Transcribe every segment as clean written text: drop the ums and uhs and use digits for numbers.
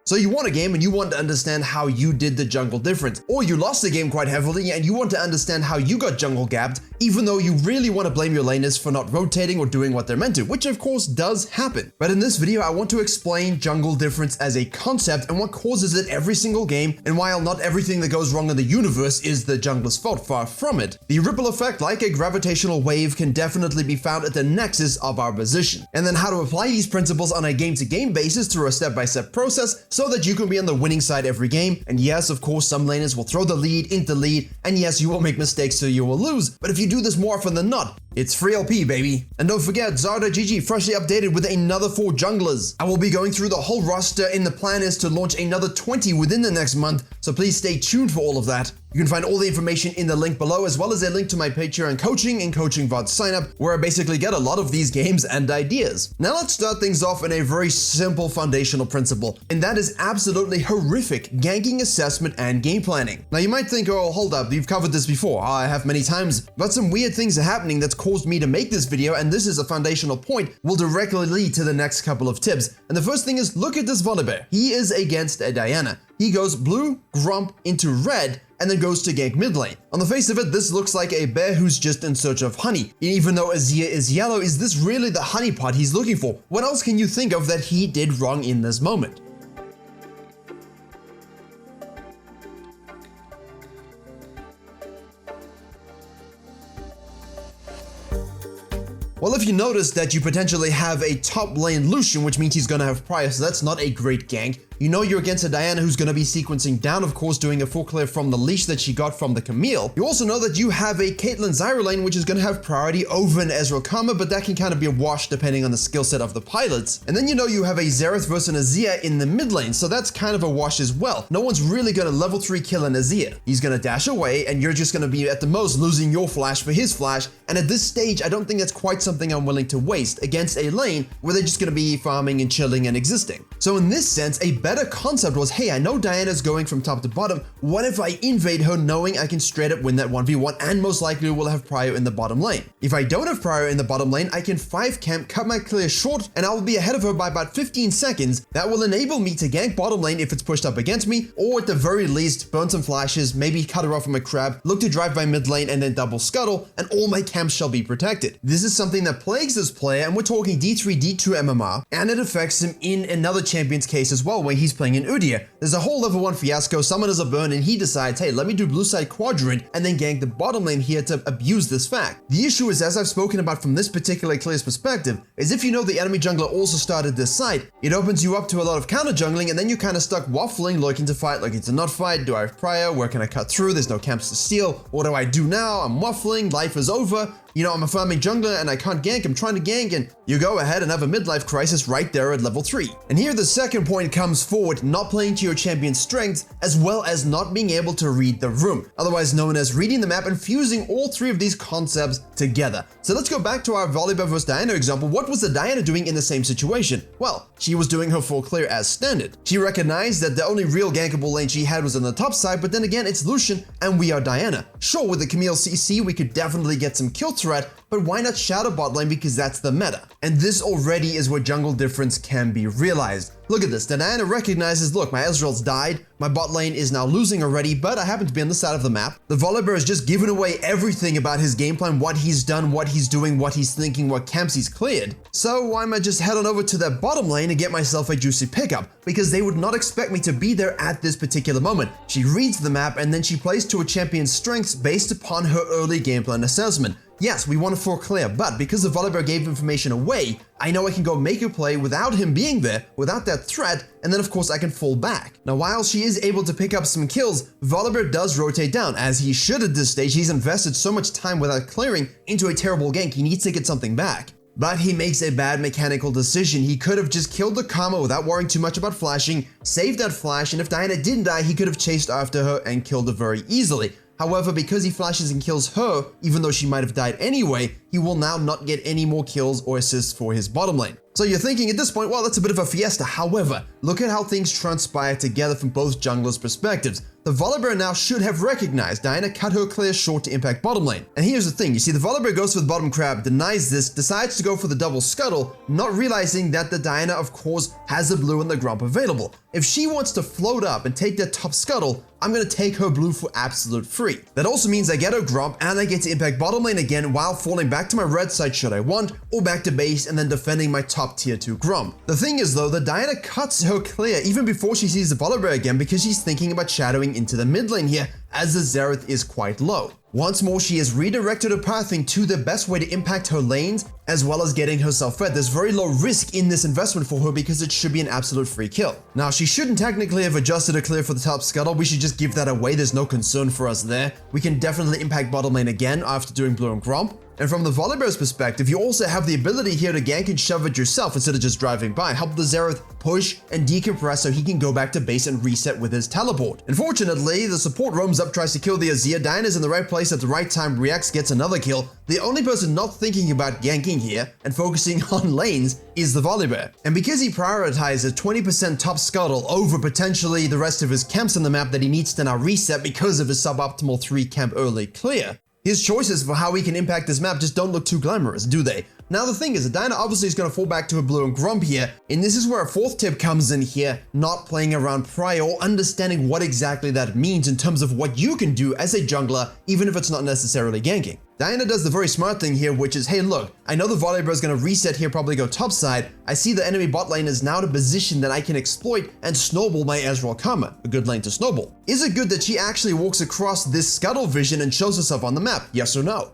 So you won a game and you want to understand how you did the jungle difference, or you lost the game quite heavily and you want to understand how you got jungle gapped, even though you really want to blame your laners for not rotating or doing what they're meant to, which of course does happen. But in this video, I want to explain jungle difference as a concept and what causes it every single game, and while not everything that goes wrong in the universe is the jungler's fault, far from it. The ripple effect, like a gravitational wave, can definitely be found at the nexus of our position. And then how to apply these principles on a game-to-game basis through a step-by-step process so that you can be on the winning side every game. And yes, of course, some laners will throw the lead into lead, and yes, you will make mistakes so you will lose. But if you do this more often than not, it's free LP, baby. And don't forget, Zara.gg freshly updated with another 4 junglers. I will be going through the whole roster, and the plan is to launch another 20 within the next month, so please stay tuned for all of that. You can find all the information in the link below, as well as a link to my Patreon coaching and coaching VOD sign up, where I basically get a lot of these games and ideas. Now let's start things off in a very simple foundational principle, and that is absolutely horrific ganking assessment and game planning. Now you might think, oh, hold up, you've covered this before. I have many times, but some weird things are happening that's caused me to make this video, and this is a foundational point, will directly lead to the next couple of tips. And the first thing is, look at this Volibear. He is against a Diana. He goes blue, grump into red, and then goes to gank mid lane. On the face of it, this looks like a bear who's just in search of honey. Even though Azir is yellow, is this really the honey pot he's looking for? What else can you think of that he did wrong in this moment? Well, if you notice that you potentially have a top lane Lucian, which means he's gonna have Prior, so that's not a great gank. You know you're against a Diana who's going to be sequencing down, of course, doing a full clear from the leash that she got from the Camille. You also know that you have a Caitlyn Zyra lane, which is going to have priority over an Ezreal Karma, but that can kind of be a wash depending on the skill set of the pilots. And then you know you have a Xerath versus an Azir in the mid lane, so that's kind of a wash as well. No one's really going to level 3 kill an Azir. He's going to dash away, and you're just going to be at the most losing your flash for his flash, and at this stage, I don't think that's quite something I'm willing to waste against a lane where they're just going to be farming and chilling and existing. So in this sense, a better concept was, hey, I know Diana's going from top to bottom. What if I invade her knowing I can straight up win that 1v1 and most likely will have Prior in the bottom lane? If I don't have Prior in the bottom lane, I can 5 camp, cut my clear short, and I will be ahead of her by about 15 seconds. That will enable me to gank bottom lane if it's pushed up against me, or at the very least, burn some flashes, maybe cut her off from a crab, look to drive by mid lane and then double scuttle, and all my camps shall be protected. This is something that plagues this player, and we're talking D3, D2 MMR, and it affects him in another champion's case as well, where he's playing in Udyr. There's a whole level 1 fiasco, someone has a burn, and he decides, hey, let me do blue side quadrant and then gank the bottom lane here to abuse this fact. The issue is, as I've spoken about from this particular clear's perspective, is if you know the enemy jungler also started this side, it opens you up to a lot of counter jungling, and then you're kind of stuck waffling, looking to fight, looking to not fight. Do I have Prior? Where can I cut through? There's no camps to steal. What do I do now? I'm waffling, life is over. You know, I'm a farming jungler and I can't gank, I'm trying to gank, and you go ahead and have a midlife crisis right there at level 3. And here the second point comes forward, not playing to your champion's strengths, as well as not being able to read the room, otherwise known as reading the map and fusing all 3 of these concepts together. So let's go back to our Volibear vs Diana example. What was the Diana doing in the same situation? Well, she was doing her full clear as standard. She recognized that the only real gankable lane she had was on the top side, but then again, it's Lucian and we are Diana. Sure, with the Camille CC, we could definitely get some kill threat, but why not shadow bot lane, because that's the meta. And this already is where jungle difference can be realized. Look at this, Diana recognizes, look, my Ezreal's died, my bot lane is now losing already, but I happen to be on the side of the map. The Volibear has just given away everything about his game plan, what he's done, what he's doing, what he's thinking, what camps he's cleared. So why am I just head on over to that bottom lane and get myself a juicy pickup? Because they would not expect me to be there at this particular moment. She reads the map and then she plays to a champion's strengths based upon her early game plan assessment. Yes, we want to full clear, but because the Volibear gave information away, I know I can go make a play without him being there, without that threat, and then of course I can fall back. Now while she is able to pick up some kills, Volibear does rotate down, as he should at this stage. He's invested so much time without clearing into a terrible gank, he needs to get something back. But he makes a bad mechanical decision. He could have just killed the Karma without worrying too much about flashing, saved that flash, and if Diana didn't die, he could have chased after her and killed her very easily. However, because he flashes and kills her, even though she might have died anyway, he will now not get any more kills or assists for his bottom lane. So you're thinking at this point, well, that's a bit of a fiesta. However, look at how things transpire together from both junglers' perspectives. the Volibear now should have recognized Diana cut her clear short to impact bottom lane. And here's the thing, you see the Volibear goes for the bottom crab, denies this, decides to go for the double scuttle, not realizing that the Diana of course has the blue and the grump available. If she wants to float up and take that top scuttle, I'm going to take her blue for absolute free. That also means I get her grump and I get to impact bottom lane again while falling back to my red side should I want, or back to base and then defending my top tier 2 grump. The thing is though, the Diana cuts her clear even before she sees the Volibear again because she's thinking about shadowing into the mid lane here as the Xerath is quite low. Once more, she has redirected her pathing to the best way to impact her lanes, as well as getting herself fed. There's very low risk in this investment for her because it should be an absolute free kill. Now, she shouldn't technically have adjusted her clear for the top scuttle. We should just give that away. There's no concern for us there. We can definitely impact bottom lane again after doing blue and grump. And from the Volibear's perspective, you also have the ability here to gank and shove it yourself instead of just driving by. Help the Xerath push and decompress so he can go back to base and reset with his teleport. Unfortunately, the support roams up, tries to kill the Azir. Diana's in the right place at the right time, reacts, gets another kill. The only person not thinking about ganking here and focusing on lanes is the Volibear. And because he prioritizes 20% top scuttle over potentially the rest of his camps on the map that he needs to now reset because of his suboptimal 3 camp early clear, his choices for how he can impact this map just don't look too glamorous, do they? Now the thing is, Diana obviously is going to fall back to a blue and grump here, and this is where a fourth tip comes in here, not playing around prior or understanding what exactly that means in terms of what you can do as a jungler, even if it's not necessarily ganking. Diana does the very smart thing here, which is, hey look, I know the Volibear is going to reset here, probably go top side. I see the enemy bot lane is now in a position that I can exploit and snowball my Ezreal Karma, a good lane to snowball. Is it good that she actually walks across this scuttle vision and shows herself on the map? Yes or no?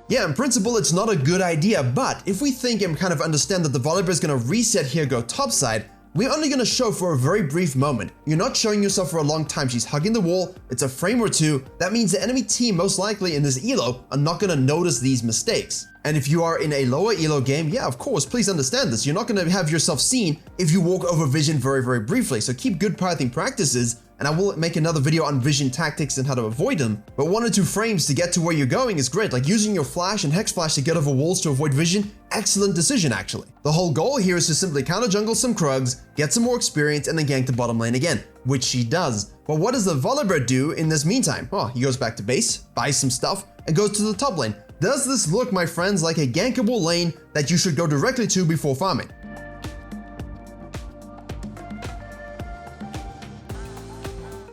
Yeah, in principle, it's not a good idea, but if we think and kind of understand that the Volibear is going to reset here, go topside, we're only going to show for a very brief moment. You're not showing yourself for a long time. She's hugging the wall. It's a frame or two. That means the enemy team, most likely in this elo, are not going to notice these mistakes. And if you are in a lower elo game, yeah, of course, please understand this. You're not going to have yourself seen if you walk over vision very, very briefly. So keep good pathing practices, and I will make another video on vision tactics and how to avoid them. But 1 or 2 frames to get to where you're going is great. Like using your flash and hex flash to get over walls to avoid vision, excellent decision actually. The whole goal here is to simply counter jungle some Krugs, get some more experience, and then gank the bottom lane again, which she does. But what does the Volibear do in this meantime? Oh, he goes back to base, buys some stuff, and goes to the top lane. Does this look, my friends, like a gankable lane that you should go directly to before farming?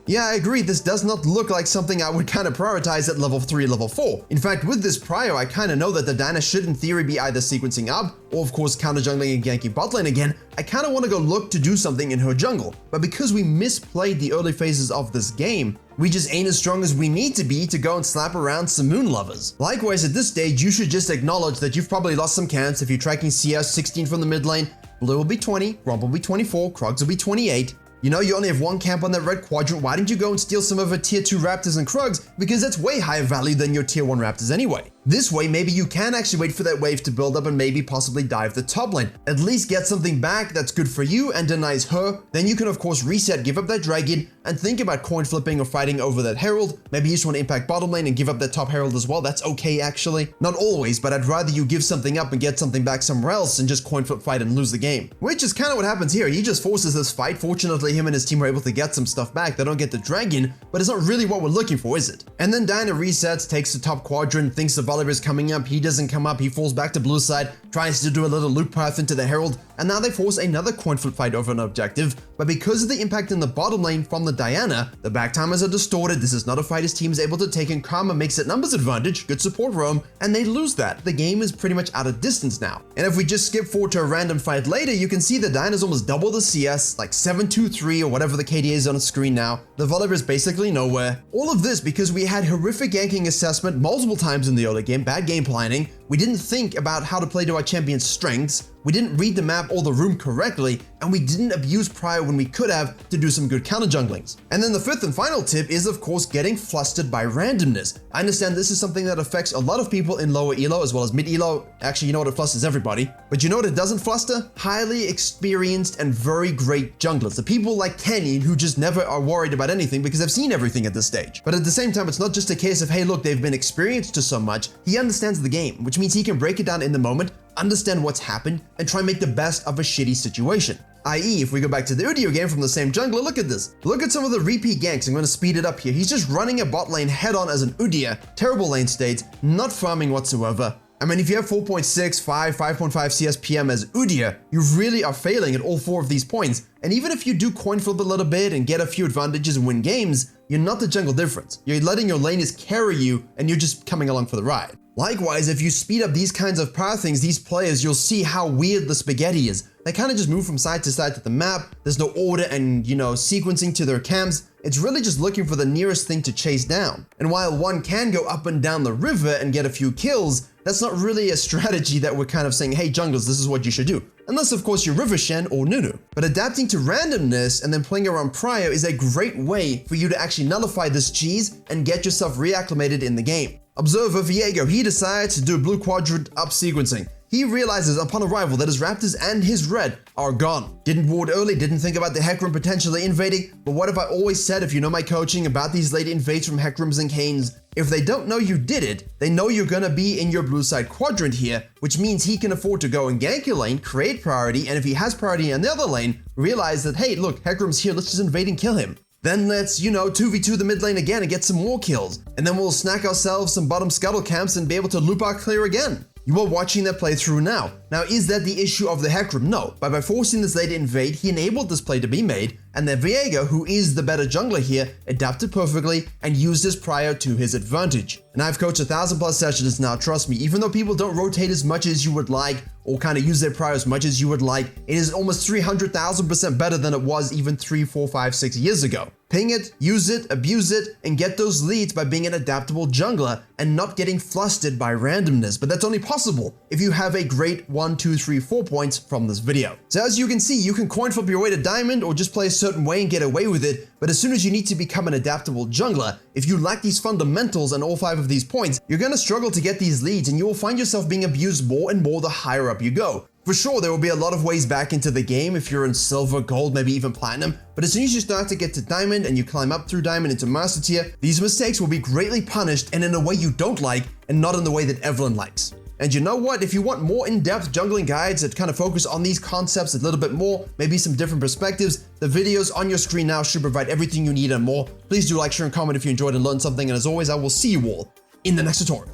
Yeah, I agree, this does not look like something I would kind of prioritize at level 3, level 4. In fact, with this prio, I kind of know that the Diana should in theory be either sequencing up, or of course counter jungling and ganking bot lane again. I kind of want to go look to do something in her jungle. But because we misplayed the early phases of this game, we just ain't as strong as we need to be to go and slap around some moon lovers. Likewise, at this stage, you should just acknowledge that you've probably lost some camps if you're tracking CS 16 from the mid lane. Blue will be 20, Grump will be 24, Krugs will be 28. You know, you only have 1 camp on that red quadrant. Why didn't you go and steal some of her tier 2 Raptors and Krugs? Because that's way higher value than your tier 1 Raptors anyway. This way, maybe you can actually wait for that wave to build up and maybe possibly dive the top lane. At least get something back that's good for you and denies her. Then you can of course reset, give up that dragon, and think about coin flipping or fighting over that herald. Maybe you just want to impact bottom lane and give up that top herald as well. That's okay actually. Not always, but I'd rather you give something up and get something back somewhere else and just coin flip fight and lose the game. Which is kind of what happens here. He just forces this fight. Fortunately, him and his team were able to get some stuff back. They don't get the dragon, but it's not really what we're looking for, is it? And then Diana resets, takes the top quadrant, thinks the Volibear is coming up. He doesn't come up, he falls back to blue side, tries to do a little loop path into the herald, and now they force another coin flip fight over an objective. But because of the impact in the bottom lane from the Diana, the back timers are distorted. This is not a fight his team is able to take, and Karma makes it numbers advantage, good support roam, and they lose that. The game is pretty much out of distance now. And if we just skip forward to a random fight later, you can see the Diana's almost double the CS, like 723 or whatever the KDA is on the screen now. The Volibear is basically nowhere. All of this because we had horrific ganking assessment multiple times in the early game, bad game planning. We didn't think about how to play to our champion's strengths. We didn't read the map or the room correctly, and we didn't abuse prio when we could have to do some good counter junglings. And then the fifth and final tip is of course getting flustered by randomness. I understand this is something that affects a lot of people in lower elo as well as mid elo. Actually, you know what, it flusters everybody. But you know what it doesn't fluster? Highly experienced and very great junglers. The people like Kenny who just never are worried about anything because they've seen everything at this stage. But at the same time, it's not just a case of, hey look, they've been experienced to so much. He understands the game, which means he can break it down in the moment, understand what's happened, and try and make the best of a shitty situation. I.e., if we go back to the Udyr game from the same jungler, look at this. Look at some of the repeat ganks. I'm going to speed it up here. He's just running a bot lane head on as an Udyr. Terrible lane state, not farming whatsoever. I mean, if you have 4.6, 5, 5.5 CSPM as Udyr, you really are failing at all 4 of these points. And even if you do coin flip a little bit and get a few advantages and win games, you're not the jungle difference. You're letting your laners carry you and you're just coming along for the ride. Likewise, if you speed up these kinds of power things, these players, you'll see how weird the spaghetti is. They kind of just move from side to side to the map. There's no order and, sequencing to their camps. It's really just looking for the nearest thing to chase down. And while one can go up and down the river and get a few kills, that's not really a strategy that we're kind of saying, hey junglers, this is what you should do. Unless of course you're River Shen or Nunu. But adapting to randomness and then playing around Prio is a great way for you to actually nullify this cheese and get yourself reacclimated in the game. Observer Virkayu, he decides to do blue quadrant up sequencing. He realizes upon arrival that his Raptors and his red are gone. Didn't ward early, didn't think about the Hecarim potentially invading, but what have I always said if you know my coaching about these late invades from Hecarims and Canes? If they don't know you did it, they know you're gonna be in your blue side quadrant here, which means he can afford to go and gank your lane, create priority, and if he has priority in the other lane, realize that, hey, look, Hecarim's here, let's just invade and kill him. Then let's, 2v2 the mid lane again and get some more kills. And then we'll snack ourselves some bottom scuttle camps and be able to loop our clear again. You are watching that playthrough now. Now, is that the issue of the Hecarim? No. But by forcing this lane to invade, he enabled this play to be made, and then Virkayu, who is the better jungler here, adapted perfectly and used his Prio to his advantage. And I've coached 1,000+ sessions now, trust me, even though people don't rotate as much as you would like, or kind of use their Prio as much as you would like, it is almost 300,000% better than it was even 3, 4, 5, 6 years ago. Ping it, use it, abuse it, and get those leads by being an adaptable jungler and not getting flustered by randomness. But that's only possible if you have a great 1, 2, 3, 4 points from this video. So as you can see, you can coin flip your way to diamond or just play a certain way and get away with it. But as soon as you need to become an adaptable jungler, if you lack these fundamentals and all 5 of these points, you're going to struggle to get these leads and you will find yourself being abused more and more the higher up you go. For sure, there will be a lot of ways back into the game if you're in silver, gold, maybe even platinum, but as soon as you start to get to diamond and you climb up through diamond into master tier, these mistakes will be greatly punished and in a way you don't like and not in the way that Evelyn likes. And you know what? If you want more in-depth jungling guides that kind of focus on these concepts a little bit more, maybe some different perspectives, the videos on your screen now should provide everything you need and more. Please do like, share, and comment if you enjoyed and learned something, and as always, I will see you all in the next tutorial.